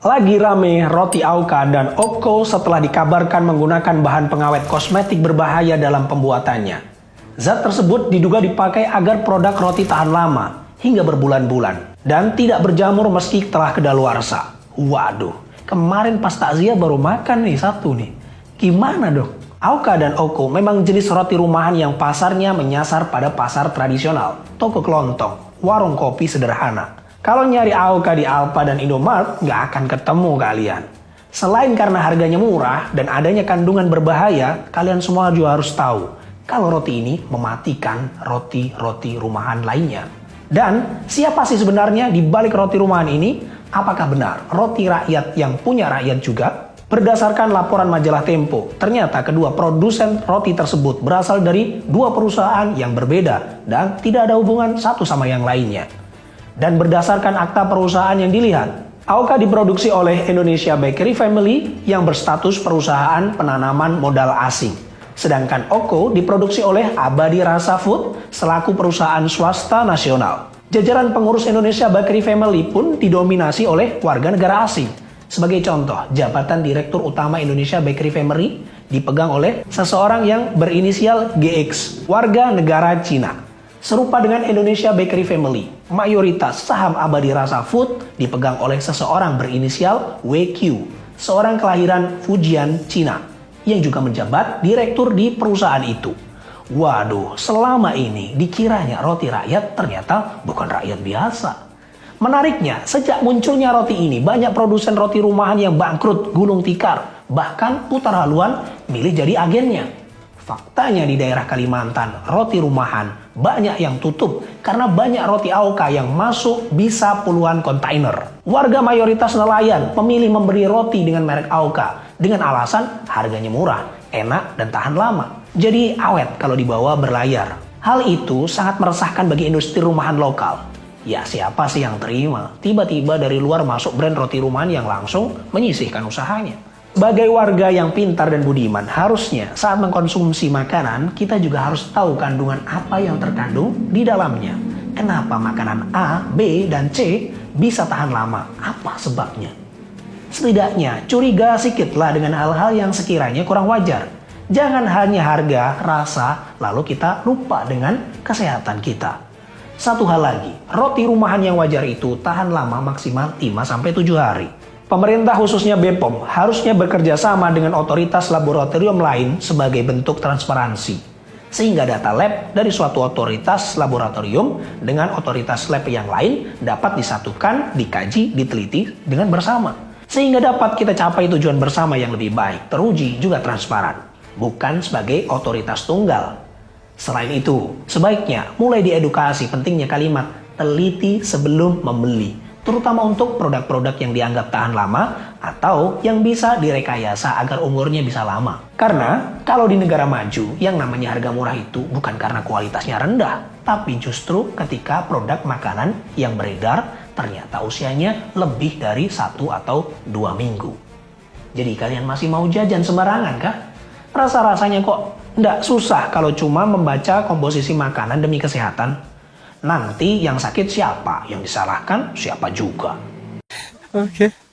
Lagi rame roti Auka dan Opko setelah dikabarkan menggunakan bahan pengawet kosmetik berbahaya dalam pembuatannya. Zat tersebut diduga dipakai agar produk roti tahan lama hingga berbulan-bulan dan tidak berjamur meski telah kedaluarsa. Waduh, kemarin pas takziah baru makan nih satu nih. Gimana dong? Auka dan Opko memang jenis roti rumahan yang pasarnya menyasar pada pasar tradisional, toko kelontong, warung kopi sederhana. Kalau nyari Auka di Alfa dan Indomart, nggak akan ketemu kalian. Selain karena harganya murah dan adanya kandungan berbahaya, kalian semua juga harus tahu kalau roti ini mematikan roti-roti rumahan lainnya. Dan siapa sih sebenarnya di balik roti rumahan ini? Apakah benar roti rakyat yang punya rakyat juga? Berdasarkan laporan majalah Tempo, ternyata kedua produsen roti tersebut berasal dari dua perusahaan yang berbeda dan tidak ada hubungan satu sama yang lainnya. Dan berdasarkan akta perusahaan yang dilihat, Auka diproduksi oleh Indonesia Bakery Family yang berstatus perusahaan penanaman modal asing. Sedangkan Opko diproduksi oleh Abadi Rasa Food selaku perusahaan swasta nasional. Jajaran pengurus Indonesia Bakery Family pun didominasi oleh warga negara asing. Sebagai contoh, jabatan Direktur Utama Indonesia Bakery Family dipegang oleh seseorang yang berinisial GX, warga negara Cina. Serupa dengan Indonesia Bakery Family, mayoritas saham Abadi Rasa Food dipegang oleh seseorang berinisial WQ, seorang kelahiran Fujian, Cina, yang juga menjabat direktur di perusahaan itu. Waduh, selama ini dikiranya roti rakyat ternyata bukan rakyat biasa. Menariknya, sejak munculnya roti ini, banyak produsen roti rumahan yang bangkrut gulung tikar, bahkan putar haluan milih jadi agennya. Faktanya di daerah Kalimantan, roti rumahan banyak yang tutup karena banyak roti Auka yang masuk bisa puluhan kontainer. Warga mayoritas nelayan memilih membeli roti dengan merek Auka dengan alasan harganya murah, enak, dan tahan lama. Jadi awet kalau dibawa berlayar. Hal itu sangat meresahkan bagi industri rumahan lokal. Ya siapa sih yang terima? Tiba-tiba dari luar masuk brand roti rumahan yang langsung menyisihkan usahanya. Sebagai warga yang pintar dan budiman, harusnya saat mengkonsumsi makanan, kita juga harus tahu kandungan apa yang terkandung di dalamnya. Kenapa makanan A, B, dan C bisa tahan lama? Apa sebabnya? Setidaknya curiga sedikitlah dengan hal-hal yang sekiranya kurang wajar. Jangan hanya harga, rasa, lalu kita lupa dengan kesehatan kita. Satu hal lagi, roti rumahan yang wajar itu tahan lama maksimal 5-7 hari. Pemerintah khususnya BPOM harusnya bekerja sama dengan otoritas laboratorium lain sebagai bentuk transparansi. Sehingga data lab dari suatu otoritas laboratorium dengan otoritas lab yang lain dapat disatukan, dikaji, diteliti dengan bersama. Sehingga dapat kita capai tujuan bersama yang lebih baik, teruji, juga transparan. Bukan sebagai otoritas tunggal. Selain itu, sebaiknya mulai diedukasi pentingnya kalimat teliti sebelum membeli. Terutama untuk produk-produk yang dianggap tahan lama atau yang bisa direkayasa agar umurnya bisa lama. Karena kalau di negara maju yang namanya harga murah itu bukan karena kualitasnya rendah, tapi justru ketika produk makanan yang beredar ternyata usianya lebih dari 1 atau 2 minggu. Jadi kalian masih mau jajan sembarangan kah? Rasa-rasanya kok nggak susah kalau cuma membaca komposisi makanan demi kesehatan. Nanti yang sakit siapa? Yang disalahkan siapa juga? Oke.